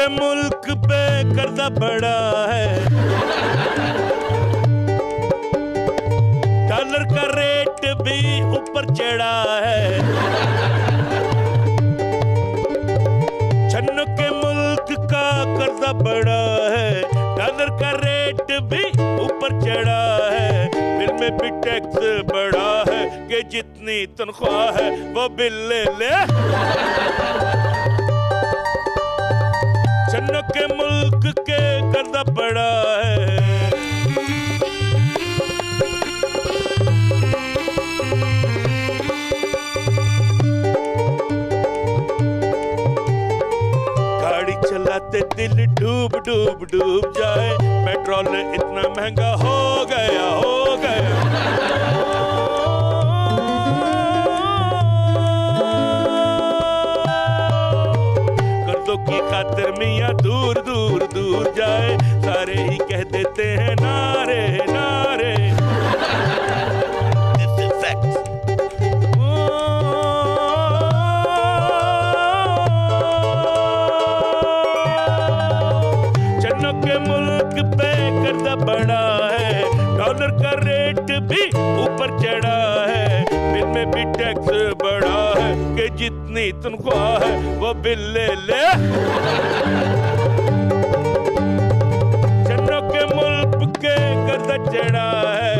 के मुल्क पे कर्जा बड़ा है, डॉलर का रेट भी ऊपर चढ़ा है। छन्नों के मुल्क का कर्जा बड़ा है, डॉलर का रेट भी ऊपर चढ़ा है। बिल में भी टैक्स बढ़ा है कि जितनी तनख्वाह है वो बिल ले ले। छन्नों के मुल्क के कर्जा बड़ा है। गाड़ी चलाते दिल डूब डूब डूब जाए, पेट्रोल इतना महंगा हो गया हो गया। कर्जों की खातिर मियाँ दूर दूर दूर जाए, सारे ही कह देते हैं नारे नारे। This is facts. छन्नों के मुल्क पे कर्जा बड़ा है, डॉलर का रेट भी ऊपर चढ़ा है। बिल में भी टैक्स बढ़ा है कि जितनी तनख्वाह है वो बिल ले ले। छन्नों के मुल्क के कर्जा चढ़ा है,